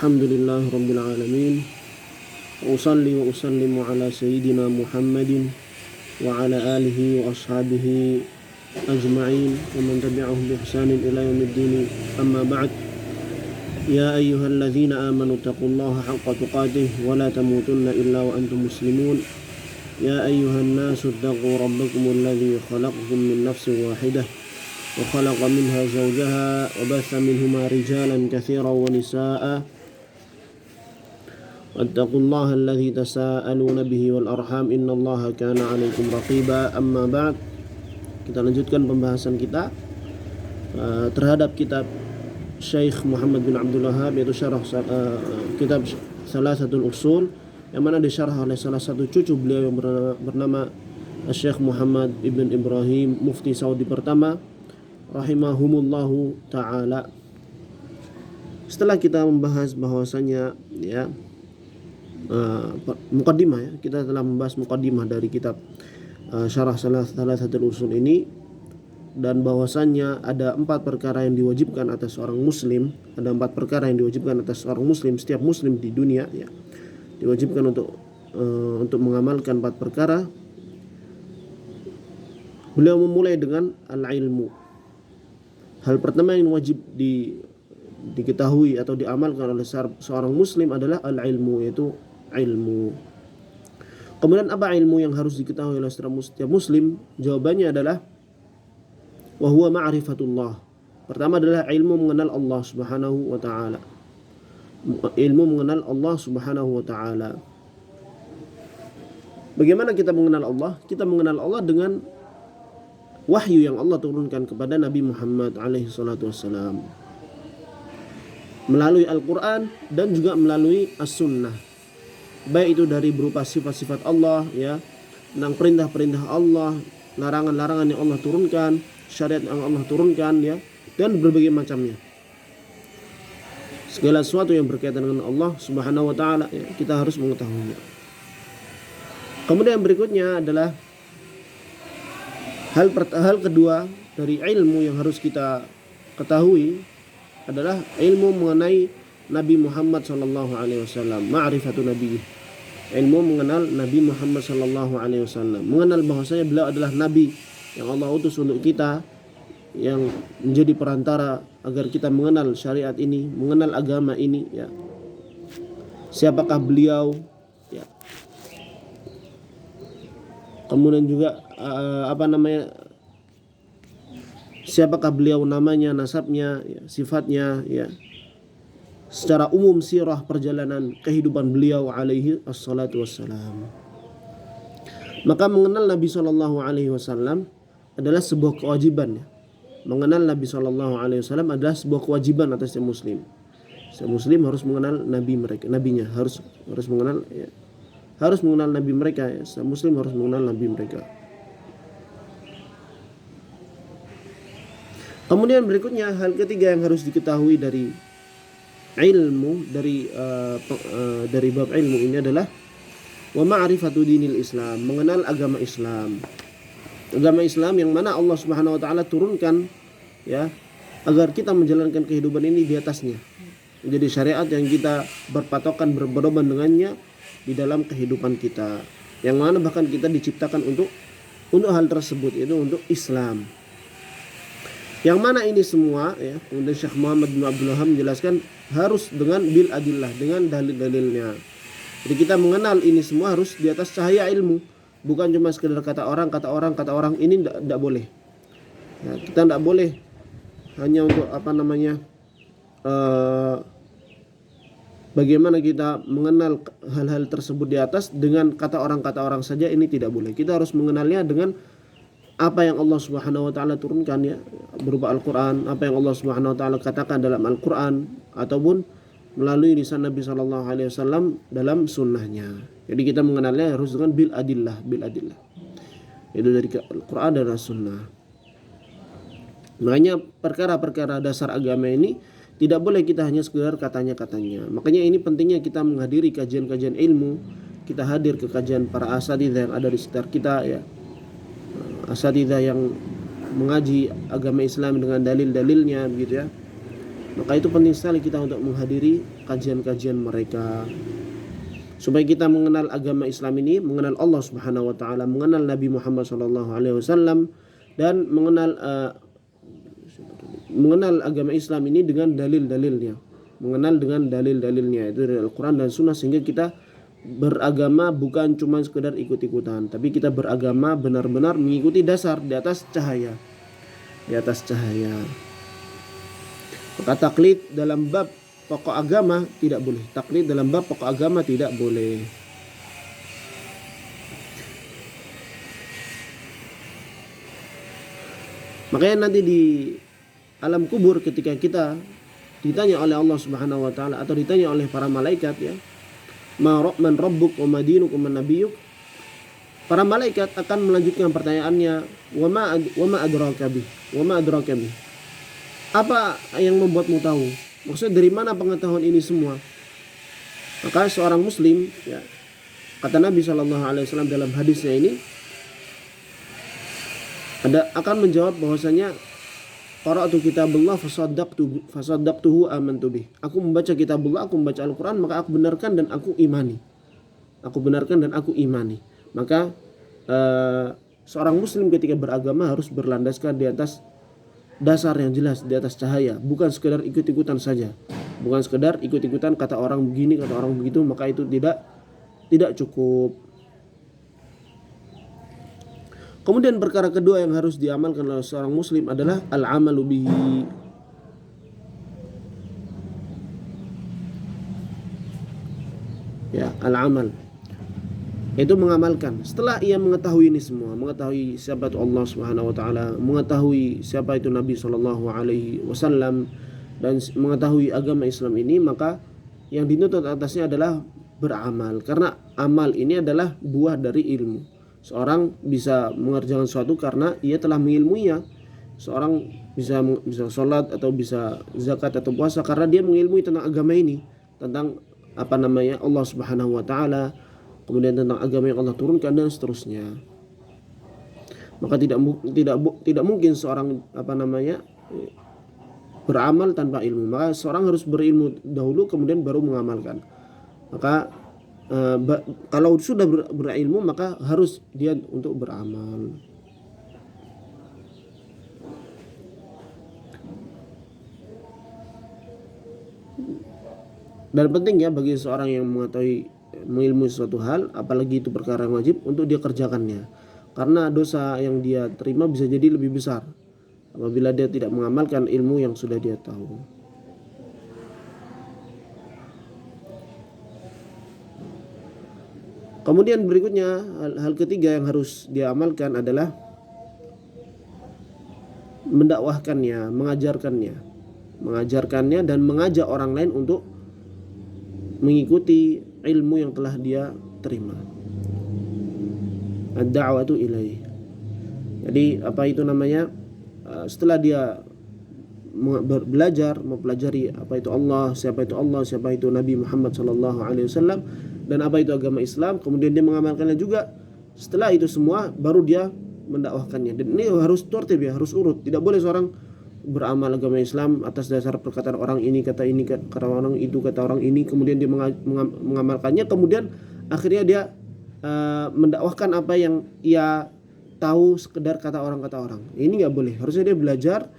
الحمد لله رب العالمين وأصلي وأسلم على سيدنا محمد وعلى آله وأصحابه أجمعين ومن تبعهم بإحسان إلى يوم الدين. أما بعد، يا أيها الذين آمنوا اتقوا الله حق تقاته ولا تموتن إلا وأنتم مسلمون. يا أيها الناس اتقوا ربكم الذي خلقكم من نفس واحدة وخلق منها زوجها وبث منهما رجالا كثيرا ونساء واتقوا الله الذي تساءلون به والأرحام إن الله كان عليكم رقيبا. أما بعد, kita lanjutkan pembahasan kita terhadap kitab Syekh Muhammad bin Abdul Wahhab, yaitu syarah kitab Thalathatul Usul, yang mana disyarah oleh salah satu cucu beliau yang bernama Syekh Muhammad ibn Ibrahim, mufti Saudi pertama, rahimahumullahu ta'ala. Setelah kita membahas bahwasanya muqaddimah, kita telah membahas muqaddimah dari kitab syarah Thalathatul Usul ini, dan bahwasannya ada 4 perkara yang diwajibkan atas seorang muslim. Ada 4 perkara yang diwajibkan atas seorang muslim, setiap muslim di dunia diwajibkan untuk mengamalkan 4 perkara. Beliau memulai dengan al-ilmu. Hal pertama yang wajib diketahui atau diamalkan oleh seorang muslim adalah al-ilmu, yaitu ilmu. Kemudian apa ilmu yang harus diketahui oleh setiap muslim? Jawabannya adalah wa huwa ma'rifatullah. Pertama adalah ilmu mengenal Allah Subhanahu wa ta'ala. Ilmu mengenal Allah Subhanahu wa ta'ala. Bagaimana kita mengenal Allah? Kita mengenal Allah dengan wahyu yang Allah turunkan kepada Nabi Muhammad alaihi salatu wassalam, melalui Al-Quran dan juga melalui As-Sunnah, baik itu dari berupa sifat-sifat Allah, tentang perintah-perintah Allah, larangan-larangan yang Allah turunkan, syariat yang Allah turunkan, dan berbagai macamnya. Segala sesuatu yang berkaitan dengan Allah Subhanahu wa ta'ala, kita harus mengetahuinya. Kemudian berikutnya adalah hal kedua dari ilmu yang harus kita ketahui adalah ilmu mengenai Nabi Muhammad sallallahu alaihi wasallam, ma'rifatu nabi. Ilmu mengenal Nabi Muhammad sallallahu alaihi wasallam, mengenal bahwasanya beliau adalah nabi yang Allah utus untuk kita, yang menjadi perantara agar kita mengenal syariat ini, mengenal agama ini, siapakah beliau, kemudian juga siapakah beliau, namanya, nasabnya, sifatnya, secara umum sirah perjalanan kehidupan beliau alaihi assalatu wassalam. Maka mengenal Nabi sallallahu alaihi wasallam adalah sebuah kewajiban. Mengenal Nabi sallallahu alaihi wasallam adalah sebuah kewajiban atas setiap muslim. Setiap muslim harus mengenal nabinya, harus mengenal harus mengenal nabi mereka, Setiap muslim harus mengenal nabi mereka. Kemudian berikutnya, hal ketiga yang harus diketahui dari ilmu, dari bab ilmu ini adalah wa ma'rifatu dinil Islam, mengenal agama Islam. Agama Islam yang mana Allah Subhanahu wa ta'ala turunkan agar kita menjalankan kehidupan ini di atasnya, menjadi syariat yang kita berpatokan, berpedoman dengannya di dalam kehidupan kita, yang mana bahkan kita diciptakan untuk hal tersebut, yaitu untuk Islam. Yang mana ini semua, kemudian Syekh Muhammad bin Abdul Wahhab menjelaskan harus dengan bil adillah, dengan dalil-dalilnya. Jadi kita mengenal ini semua harus di atas cahaya ilmu, bukan cuma sekedar kata orang ini tidak boleh. Kita tidak boleh hanya untuk bagaimana kita mengenal hal-hal tersebut di atas dengan kata orang saja, ini tidak boleh. Kita harus mengenalnya dengan apa yang Allah Subhanahu wa ta'ala turunkan, berupa Al-Quran, apa yang Allah Subhanahu wa ta'ala katakan dalam Al-Quran, ataupun melalui lisan Nabi sallallahu alaihi wasallam dalam sunnahnya. Jadi kita mengenalnya harus dengan bil adillah. Itu dari Al-Quran dan As-Sunnah. Makanya perkara-perkara dasar agama ini tidak boleh kita hanya sekedar katanya-katanya. Makanya ini pentingnya kita menghadiri kajian-kajian ilmu, kita hadir ke kajian para asatidzah yang ada di sekitar kita, asatidzah yang mengaji agama Islam dengan dalil-dalilnya, begitu. Maka itu penting sekali kita untuk menghadiri kajian-kajian mereka, supaya kita mengenal agama Islam ini, mengenal Allah Subhanahu wa taala, mengenal Nabi Muhammad sallallahu alaihi wasallam, dan mengenal agama Islam ini dengan dalil-dalilnya. Mengenal dengan dalil-dalilnya itu dari Al-Qur'an dan Sunnah, sehingga kita beragama bukan cuma sekedar ikut-ikutan, tapi kita beragama benar-benar mengikuti dasar di atas cahaya. Di atas cahaya. Maka taklid dalam bab pokok agama tidak boleh. Taklid dalam bab pokok agama tidak boleh. Makanya nanti di alam kubur ketika kita ditanya oleh Allah Subhanahu wa taala atau ditanya oleh para malaikat, ya, man rabbuk wa madinukum wa nabiyuk, para malaikat akan melanjutkan pertanyaannya, wa ma adraka bih, wa ma adraka bih. Apa yang membuatmu tahu? Maksudnya dari mana pengetahuan ini semua? Maka seorang muslim, ya, kata Nabi SAW dalam hadisnya ini, akan menjawab bahwasanya qara'tu kitabullah fasaddaqtuhu amantu bih. Aku membaca kitabullah, aku membaca Al-Qur'an, maka aku benarkan dan aku imani. Aku benarkan dan aku imani. Maka seorang muslim ketika beragama harus berlandaskan di atas dasar yang jelas, di atas cahaya, bukan sekedar ikut-ikutan saja. Bukan sekedar ikut-ikutan kata orang begini, kata orang begitu, maka itu tidak cukup. Kemudian perkara kedua yang harus diamalkan oleh seorang muslim adalah al-amalu bihi. Ya, al-amal. Itu mengamalkan. Setelah ia mengetahui ini semua, mengetahui siapa itu Allah Subhanahu wa taala, mengetahui siapa itu Nabi sallallahu alaihi wasallam, dan mengetahui agama Islam ini, maka yang dituntut atasnya adalah beramal. Karena amal ini adalah buah dari ilmu. Seorang bisa mengerjakan sesuatu karena ia telah mengilmuinya. Seorang bisa sholat atau bisa zakat atau puasa karena dia mengilmui tentang agama ini, tentang Allah Subhanahu wa taala, kemudian tentang agama yang Allah turunkan dan seterusnya. Maka tidak mungkin seorang beramal tanpa ilmu. Maka seorang harus berilmu dahulu kemudian baru mengamalkan. Maka kalau sudah berilmu maka harus dia untuk beramal. Dan penting ya bagi seorang yang mengilmui suatu hal, apalagi itu perkara yang wajib, untuk dia kerjakannya. Karena dosa yang dia terima bisa jadi lebih besar apabila dia tidak mengamalkan ilmu yang sudah dia tahu. Kemudian berikutnya, hal ketiga yang harus dia amalkan adalah mendakwahkannya, mengajarkannya dan mengajak orang lain untuk mengikuti ilmu yang telah dia terima. Ad-da'watu ilaih. Jadi setelah dia mempelajari apa itu Allah, siapa itu Nabi Muhammad sallallahu alaihi wasallam, dan apa itu agama Islam, kemudian dia mengamalkannya juga. Setelah itu semua baru dia mendakwahkannya. Dan ini harus tertib ya, harus urut. Tidak boleh seorang beramal agama Islam atas dasar perkataan orang ini, kata orang itu, kata orang ini, kemudian dia mengamalkannya, kemudian akhirnya dia mendakwahkan apa yang ia tahu sekedar kata orang. Ini nggak boleh. Harusnya dia belajar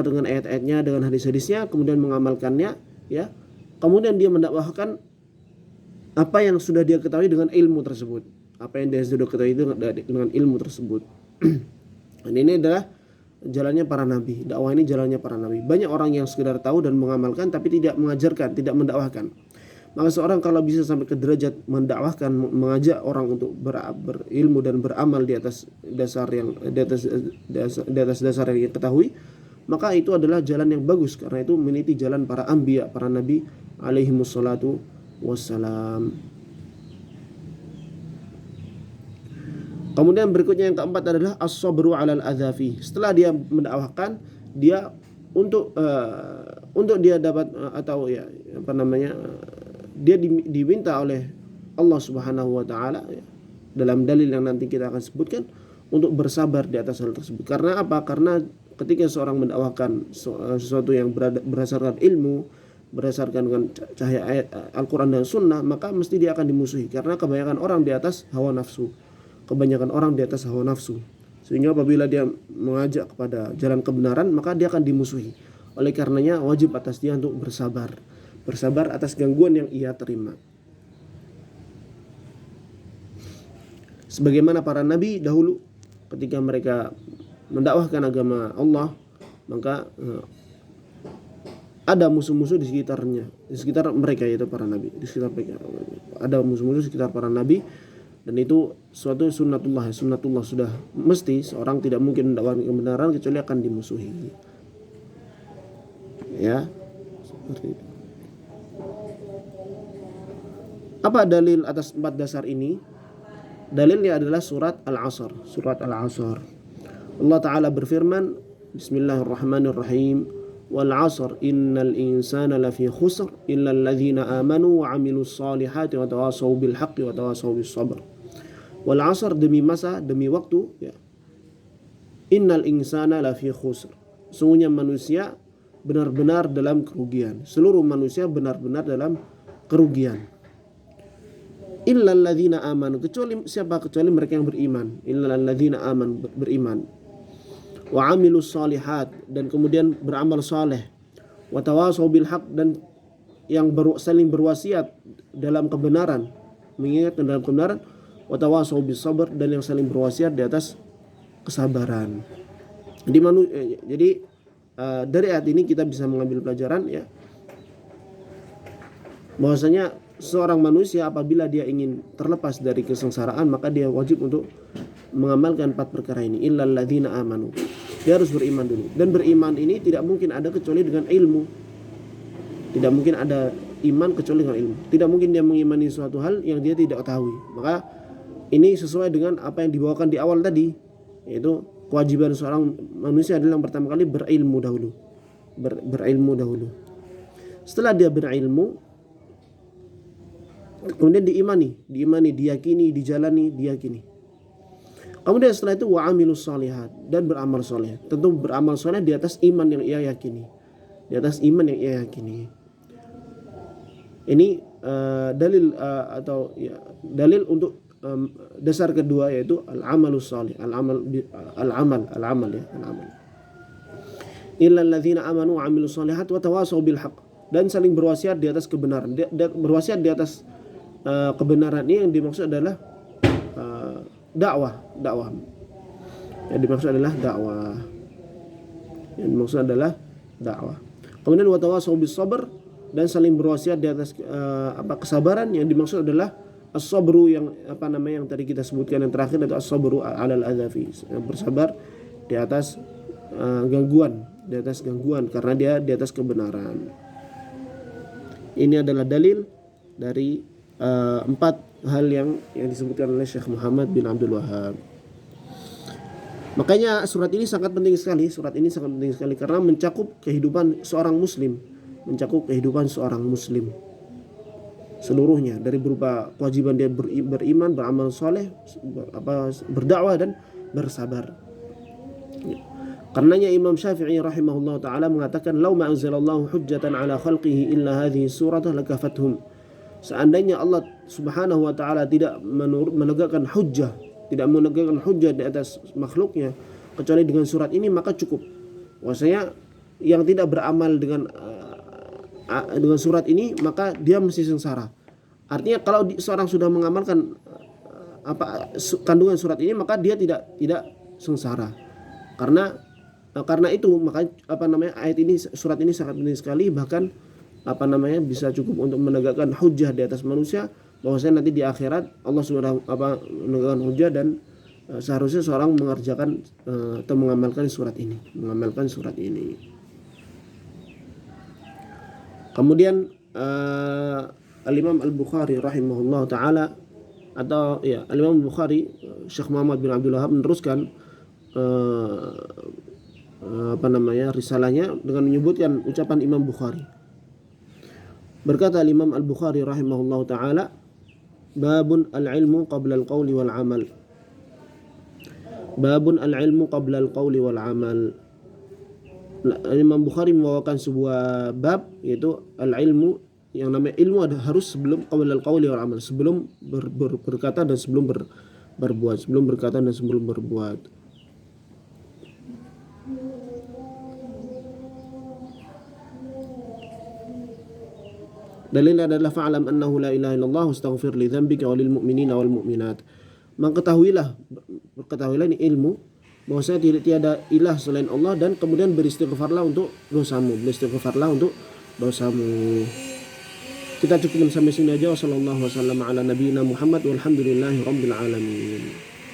dengan ayat-ayatnya, dengan hadis-hadisnya, kemudian mengamalkannya, ya. Kemudian dia mendakwahkan apa yang sudah dia ketahui dengan ilmu tersebut. Apa yang dia sudah ketahui itu dengan ilmu tersebut. Dan ini adalah jalannya para nabi. Dakwah ini jalannya para nabi. Banyak orang yang sekedar tahu dan mengamalkan tapi tidak mengajarkan, tidak mendakwahkan. Maka seorang kalau bisa sampai ke derajat mendakwahkan, mengajak orang untuk berilmu dan beramal di atas dasar yang ketahui, maka itu adalah jalan yang bagus. Karena itu meniti jalan para anbiya, para nabi alaihi wassalatu wassalam. Kemudian berikutnya yang keempat adalah as-sabru 'alal adzafi. Setelah dia mendakwahkan, dia untuk dia dapat dia diminta oleh Allah Subhanahu wa taala, ya, dalam dalil yang nanti kita akan sebutkan, untuk bersabar di atas hal tersebut. Karena apa? Karena ketika seorang mendakwahkan sesuatu yang berdasarkan ilmu, berdasarkan dengan cahaya ayat Al-Quran dan Sunnah, maka mesti dia akan dimusuhi, karena kebanyakan orang di atas hawa nafsu. Sehingga apabila dia mengajak kepada jalan kebenaran, maka dia akan dimusuhi. Oleh karenanya wajib atas dia untuk bersabar atas gangguan yang ia terima. Sebagaimana para nabi dahulu ketika mereka mendakwahkan agama Allah, maka ada musuh-musuh di sekitar mereka, yaitu para nabi. Di sekitar mereka ada musuh-musuh di sekitar para nabi, dan itu suatu sunnatullah sudah mesti. Seorang tidak mungkin mendakwahkan kebenaran kecuali akan dimusuhi. Ya, seperti itu. Apa dalil atas 4 dasar ini? Dalilnya adalah surat Al-Asr. Allah Ta'ala berfirman, Bismillahirrahmanirrahim, wal 'asr innal insana lafi khusr illa alladhina amanu wa 'amilus solihati wa tawasaw bil haqqi wa tawasaw bis sabr. Wal 'asr, demi masa, demi waktu, ya. Innal insana lafi khusr, sungguhnya manusia benar-benar dalam kerugian. Seluruh manusia benar-benar dalam kerugian. Illal ladzina amanu, kecuali siapa? Kecuali mereka yang beriman. Illal ladzina amanu, beriman. Wa 'amilus solihat, dan kemudian beramal saleh. Wa tawasaw bil haq, dan yang saling berwasiat dalam kebenaran, mengingatkan dalam kebenaran. Wa tawasaw bis sabr, dan yang saling berwasiat di atas kesabaran. Jadi dari ayat ini kita bisa mengambil pelajaran, ya, bahwasanya seorang manusia apabila dia ingin terlepas dari kesengsaraan, maka dia wajib untuk mengamalkan 4 perkara ini. Illal ladzina amanu, dia harus beriman dulu, dan beriman ini tidak mungkin ada kecuali dengan ilmu. Tidak mungkin ada iman kecuali dengan ilmu. Tidak mungkin dia mengimani suatu hal yang dia tidak ketahui. Maka ini sesuai dengan apa yang dibawakan di awal tadi, yaitu kewajiban seorang manusia adalah yang pertama kali berilmu dahulu. Berilmu dahulu. Setelah dia berilmu, kemudian diimani, diyakini, dijalani, diyakini. Kemudian setelah itu wa'amilus solihat, dan beramal soleh. Tentu beramal soleh di atas iman yang ia yakini. Ini dalil atau ya, dalil untuk dasar kedua, yaitu al-amalus soleh, al-amal. Illal ladzina amanu wa 'amilus solihat wa tawasaw bil haqq, dan saling berwasiat di atas kebenaran. Berwasiat di atas kebenaran ini yang dimaksud adalah dakwah. Yang dimaksud adalah dakwah. Kemudian wa tawasaw bis sabr, dan saling berwasiat di atas kesabaran. Yang dimaksud adalah as-sabru, yang yang tadi kita sebutkan yang terakhir, itu as-sabru 'alal adzafi, bersabar di atas gangguan, karena dia di atas kebenaran. Ini adalah dalil dari 4 hal yang disebutkan oleh Syekh Muhammad bin Abdul Wahhab. Makanya surat ini sangat penting sekali karena mencakup kehidupan seorang muslim, seluruhnya, dari berupa kewajiban dia beriman, beramal soleh, berdakwah, dan bersabar. Karenanya Imam Syafi'i rahimahullah ta'ala mengatakan, "Lau ma anzalallahu hujjatan ala khalqihi illa hadhihi surata lakafathum." Seandainya Allah Subhanahu wa ta'ala tidak menegakkan hujjah di atas makhluknya kecuali dengan surat ini, maka cukup. Maksudnya yang tidak beramal dengan surat ini, maka dia mesti sengsara. Artinya kalau seorang sudah mengamalkan kandungan surat ini, maka dia tidak sengsara. Karena itu maka ayat ini, surat ini sangat penting sekali, bahkan bisa cukup untuk menegakkan hujjah di atas manusia, bahwasanya nanti di akhirat Allah sudah menegakkan hujjah, dan seharusnya seorang mengerjakan atau mengamalkan surat ini. Kemudian Al-Imam Al-Bukhari rahimahullah ta'ala, atau ya Al-Imam Al-Bukhari, Syekh Muhammad bin Abdul Wahhab meneruskan risalahnya dengan menyebutkan ucapan Imam Bukhari. Berkata Imam Al-Bukhari rahimahullah ta'ala, babun al-ilmu qabla al-qawli wal amal. Imam Bukhari membawakan sebuah bab, yaitu al-ilmu, yang namanya ilmu harus sebelum qaul wal amal, sebelum berkata dan sebelum berbuat, sebelum berkata dan sebelum berbuat. Dalil adalah fa'lam annahu la ilaha illallah wastaghfir li dzambika walil mu'minina wal mu'minat. Ketahuilah ini ilmu, bahwasanya tidak tiada ilah selain Allah, dan kemudian beristighfarlah untuk dosamu, Kita cukupkan sampai sini aja. Wassallallahu wasallam ala nabiyina Muhammad walhamdulillahi rabbil alamin.